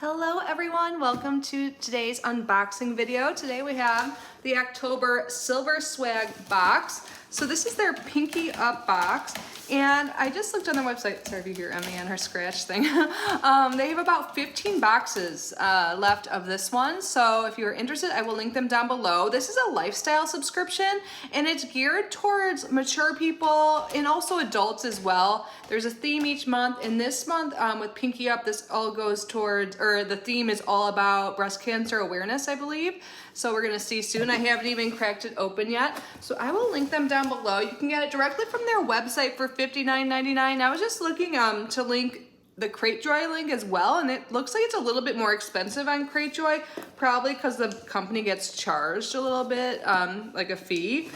Hello everyone, welcome to today's unboxing video. Today we have the October Silver Swag box. So this is their Pinky Up box, and I just looked on their website. Sorry if you hear Emmy and her scratch thing. They have about 15 boxes left of this one. So if you're interested, I will link them down below. This is a lifestyle subscription, and it's geared towards mature people and also adults as well. There's a theme each month, and this month with Pinky Up, this all goes towards, or the theme is all about breast cancer awareness, I believe. So we're gonna see soon. I haven't even cracked it open yet. So I will link them down below. You can get it directly from their website for $59.99. I was just looking to link the Cratejoy link as well, and it looks like it's a little bit more expensive on Cratejoy, probably because the company gets charged a little bit, like a fee.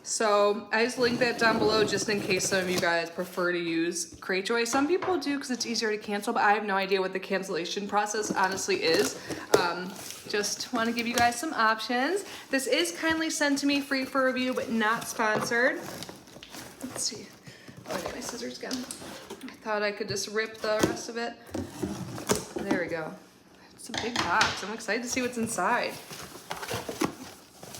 So I just linked that down below just in case some of you guys prefer to use Cratejoy. Some people do because it's easier to cancel, but I have no idea what the cancellation process honestly is. Just want to give you guys some options. This is kindly sent to me free for review, but not sponsored. Let's see. Oh, I got my scissors again. I thought I could just rip the rest of it. There we go. It's a big box. I'm excited to see what's inside.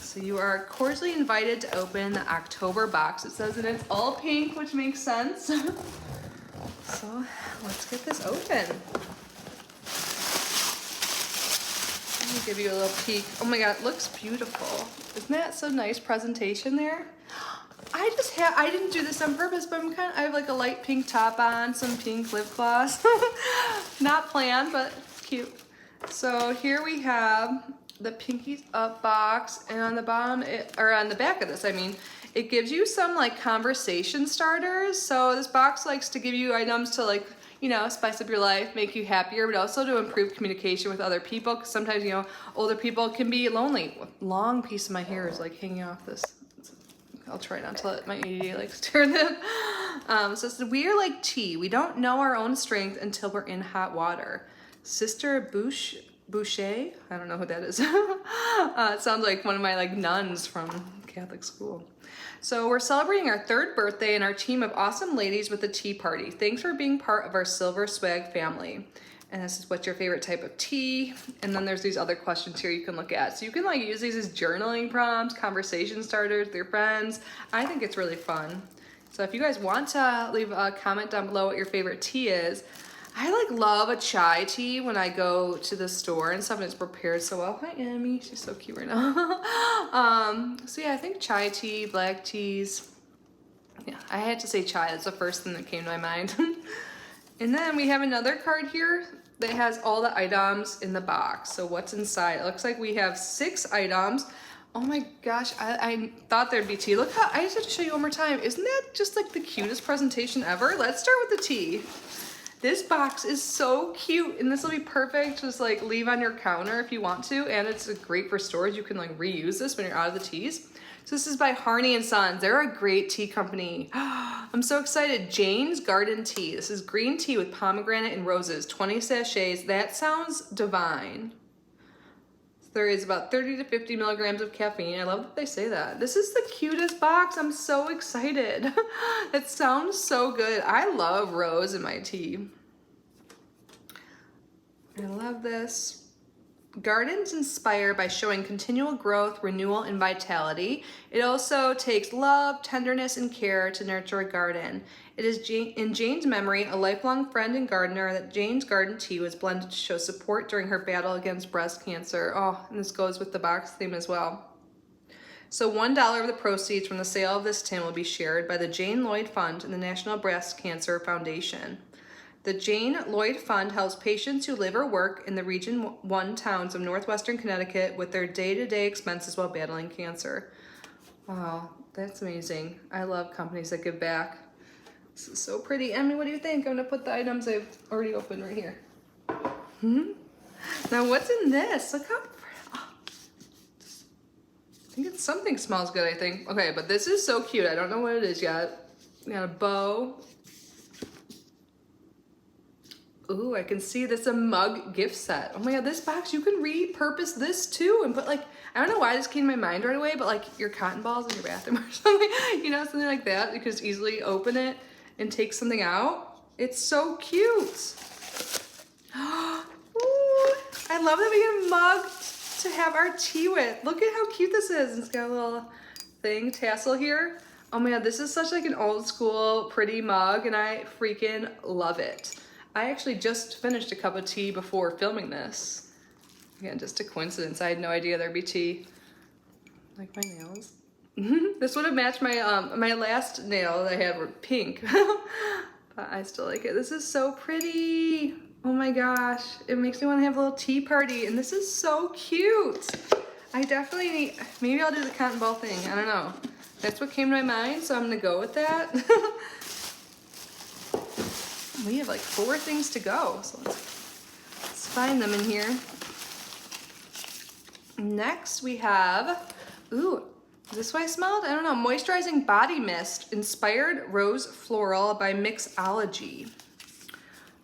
So you are cordially invited to open the October box. It says that it's all pink, which makes sense. So let's get this open. Let me give you a little peek. Oh my God, it looks beautiful. Isn't that so nice presentation there? I didn't do this on purpose, but I have like a light pink top on, some pink lip gloss. Not planned, but cute. So here we have the Pinky Up box, and on the bottom, or on the back of this, I mean, it gives you some like conversation starters. So this box likes to give you items to like, you know, spice up your life, make you happier, but also to improve communication with other people. Because sometimes, you know, older people can be lonely. Long piece of my hair is like hanging off this. I'll try not to let my ADD like stir them. So it says, we are like tea. We don't know our own strength until we're in hot water. Sister Boucher, I don't know who that is. It sounds like one of my like nuns from Catholic school. So we're celebrating our 3rd birthday and our team of awesome ladies with a tea party. Thanks for being part of our Silver Swag family. And this is what's your favorite type of tea? And then there's these other questions here you can look at. So you can like use these as journaling prompts, conversation starters with your friends. I think it's really fun. So if you guys want to leave a comment down below what your favorite tea is, I like love a chai tea when I go to the store and stuff, and it's prepared so well. Hi, Emmy. She's so cute right now. So yeah, I think chai tea, black teas. Yeah, I had to say chai. That's the first thing that came to my mind. And then we have another card here that has all the items in the box. So what's inside? It looks like we have 6 items. Oh my gosh, I thought there'd be tea. Look how, I just have to show you one more time. Isn't that just like the cutest presentation ever? Let's start with the tea. This box is so cute, and this will be perfect to just like leave on your counter if you want to, and it's great for storage. You can like reuse this when you're out of the teas. So this is by Harney & Sons. They're a great tea company. I'm so excited. Jane's Garden Tea. This is green tea with pomegranate and roses, 20 sachets. That sounds divine. There is about 30 to 50 milligrams of caffeine. I love that they say that. This is the cutest box. I'm so excited. It sounds so good. I love rose in my tea. I love this. Gardens inspire by showing continual growth, renewal, and vitality. It also takes love, tenderness, and care to nurture a garden. It is in Jane's memory, a lifelong friend and gardener, that Jane's Garden Tea was blended to show support during her battle against breast cancer. Oh, and this goes with the box theme as well. So $1 of the proceeds from the sale of this tin will be shared by the Jane Lloyd Fund and the National Breast Cancer Foundation. The Jane Lloyd Fund helps patients who live or work in the Region 1 towns of northwestern Connecticut with their day-to-day expenses while battling cancer. Wow, that's amazing. I love companies that give back. This is so pretty. Emmy, what do you think? I'm gonna put the items I've already opened right here. Now what's in this? Look how, oh, I think it's something smells good, I think. Okay, but this is so cute. I don't know what it is yet. We got a bow. Ooh, I can see this a mug gift set. Oh my God, this box, you can repurpose this too and put like, I don't know why this came to my mind right away, but like your cotton balls in your bathroom or something, you know, something like that. You can just easily open it and take something out. It's so cute. Ooh, love that we get a mug to have our tea with. Look at how cute this is. It's got a little thing, tassel here. Oh my god, this is such like an old school pretty mug and I freaking love it. I actually just finished a cup of tea before filming this. Again, just a coincidence. I had no idea there'd be tea. Like my nails. This would have matched my my last nail that I had were pink. But I still like it. This is so pretty. Oh my gosh. It makes me want to have a little tea party. And this is so cute. I definitely need, maybe I'll do the cotton ball thing. I don't know. That's what came to my mind, so I'm gonna go with that. We have like 4 things to go, so let's find them in here. Next we have, ooh, is this what I smelled? I don't know. Moisturizing Body Mist, Inspired Rose Floral by Mixology.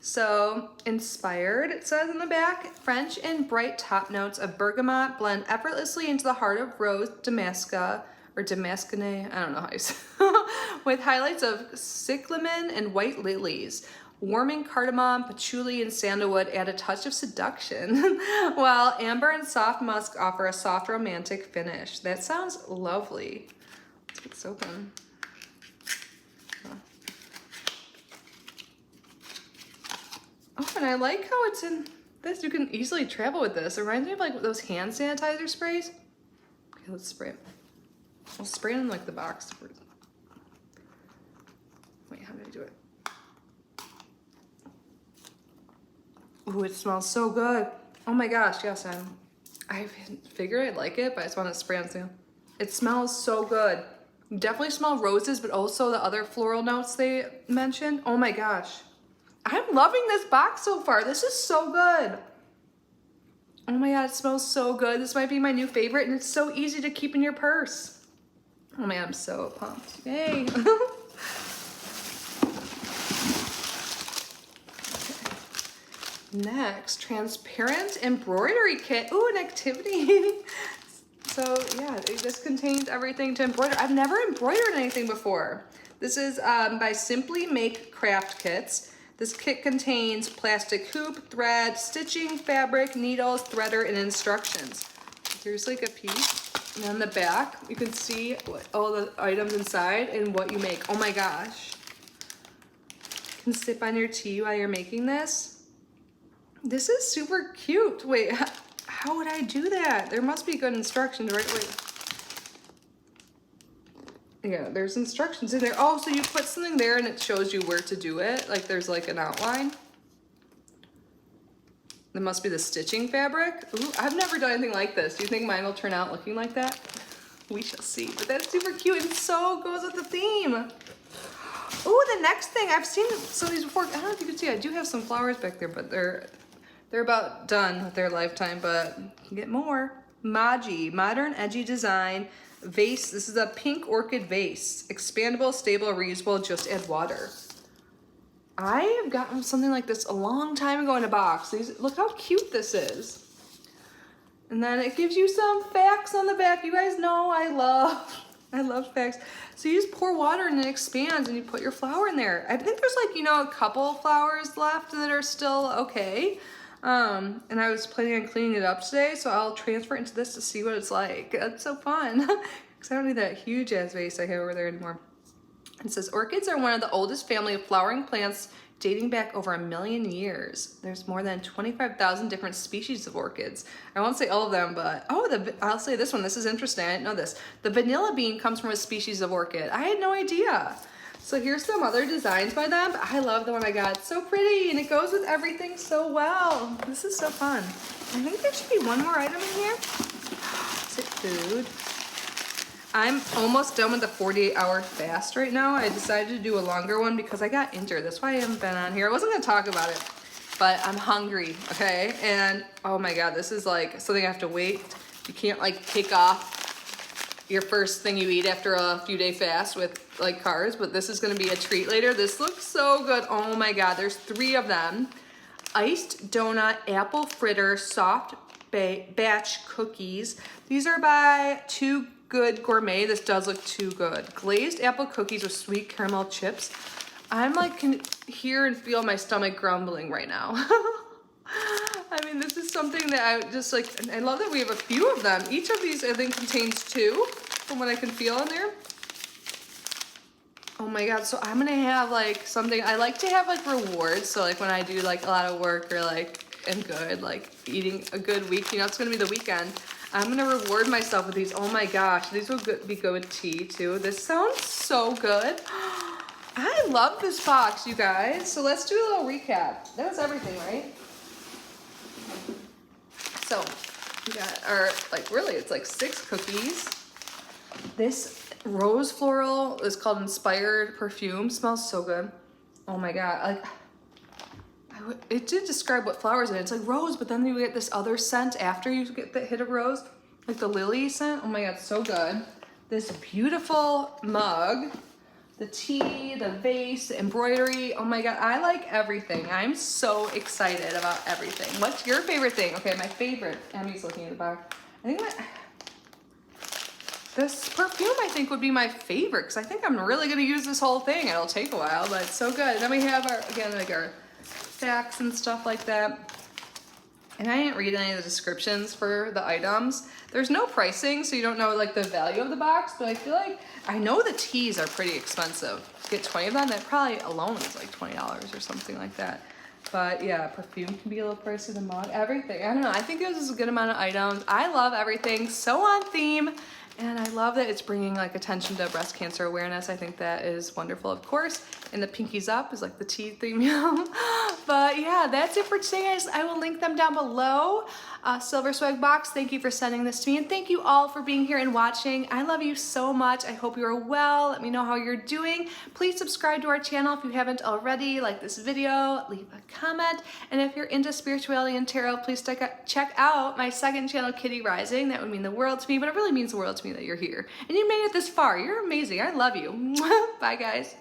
So, inspired, it says on the back, French and bright top notes of bergamot blend effortlessly into the heart of rose damasca, or damascene, I don't know how you say it, with highlights of cyclamen and white lilies. Warming cardamom, patchouli, and sandalwood add a touch of seduction, while amber and soft musk offer a soft romantic finish. That sounds lovely. Let's get this open. Oh, and I like how it's in this. You can easily travel with this. It reminds me of like those hand sanitizer sprays. Okay, let's spray it. I'll spray it in like the box. Wait, how do I do it? Ooh, it smells so good. Oh my gosh, yes, I figured I'd like it, but I just want to spray on soon. It smells so good. You definitely smell roses, but also the other floral notes they mentioned. Oh my gosh. I'm loving this box so far. This is so good. Oh my god, it smells so good. This might be my new favorite, and it's so easy to keep in your purse. Oh man, I'm so pumped. Yay. Next, transparent embroidery kit. Ooh, an activity. So yeah, this contains everything to embroider. I've never embroidered anything before. This is by Simply Make Craft Kits. This kit contains plastic hoop, thread, stitching, fabric, needles, threader, and instructions. Here's like a piece. And on the back, you can see what, all the items inside and what you make. Oh my gosh. You can sip on your tea while you're making this. This is super cute. Wait, how would I do that? There must be good instructions, right? Wait. Yeah, there's instructions in there. Oh, so you put something there and it shows you where to do it. Like there's like an outline. There must be the stitching fabric. Ooh, I've never done anything like this. Do you think mine will turn out looking like that? We shall see. But that's super cute and so goes with the theme. Ooh, the next thing, I've seen some of these before. I don't know if you can see, I do have some flowers back there, but they're about done with their lifetime, but you can get more. Maji, modern edgy design. Vase, this is a pink orchid vase. Expandable, stable, reusable, just add water. I have gotten something like this a long time ago in a box. Look how cute this is. And then it gives you some facts on the back. You guys know I love facts. So you just pour water and it expands and you put your flower in there. I think there's like, you know, a couple flowers left that are still okay. And I was planning on cleaning it up today, so I'll transfer it into this to see what it's like. That's so fun. Because I don't need that huge ass vase I have over there anymore. It says, orchids are one of the oldest family of flowering plants dating back over 1 million years. There's more than 25,000 different species of orchids. I won't say all of them, but, I'll say this one. This is interesting. I didn't know this. The vanilla bean comes from a species of orchid. I had no idea. So here's some other designs by them. I love the one I got. It's so pretty and it goes with everything so well. This is so fun. I think there should be one more item in here. Is it food? I'm almost done with the 48-hour fast right now. I decided to do a longer one because I got injured. That's why I haven't been on here. I wasn't gonna talk about it, but I'm hungry, okay? And oh my God, this is like something I have to wait. You can't like kick off your first thing you eat after a few day fast with like carbs, but this is gonna be a treat later. This looks so good. Oh my God, there's 3 of them. Iced donut, apple fritter, soft batch cookies. These are by Too Good Gourmet. This does look too good. Glazed apple cookies with sweet caramel chips. I'm like, can hear and feel my stomach grumbling right now. I mean, this is something that I just like, and I love that we have a few of them. Each of these I think contains 2 from what I can feel in there. Oh my God, so I'm gonna have like something, I like to have like rewards. So like when I do like a lot of work or like, and good, like eating a good week, you know, it's gonna be the weekend. I'm gonna reward myself with these. Oh my gosh, these will be good with tea too. This sounds so good. I love this box, you guys. So let's do a little recap. That was everything, right? So we got our, like really, it's like 6 cookies. This rose floral is called Inspired Perfume. Smells so good. Oh my God, like, it did describe what flowers in it. It's like rose, but then you get this other scent after you get the hit of rose, like the lily scent. Oh my God, so good. This beautiful mug, the tea, the vase, the embroidery. Oh my God, I like everything. I'm so excited about everything. What's your favorite thing? Okay, my favorite, Emmy's looking at the back. I think this perfume I think would be my favorite because I think I'm really gonna use this whole thing. It'll take a while, but it's so good. And then we have our, again, like our facts and stuff like that. And I didn't read any of the descriptions for the items. There's no pricing, so you don't know like the value of the box, but I feel like, I know the teas are pretty expensive. Get 20 of them, that probably alone is like $20 or something like that. But yeah, perfume can be a little pricey, the mug, everything. I don't know, I think this is a good amount of items. I love everything, so on theme. And I love that it's bringing like attention to breast cancer awareness. I think that is wonderful, of course. And the pinkies up is like the tea theme. But yeah, that's it for today, guys. I will link them down below. Silver Swag Box, thank you for sending this to me. And thank you all for being here and watching. I love you so much. I hope you are well. Let me know how you're doing. Please subscribe to our channel if you haven't already. Like this video, leave a comment. And if you're into spirituality and tarot, please check out my second channel, Kitty Rising. That would mean the world to me, but it really means the world to me that you're here. And you made it this far. You're amazing. I love you. Bye, guys.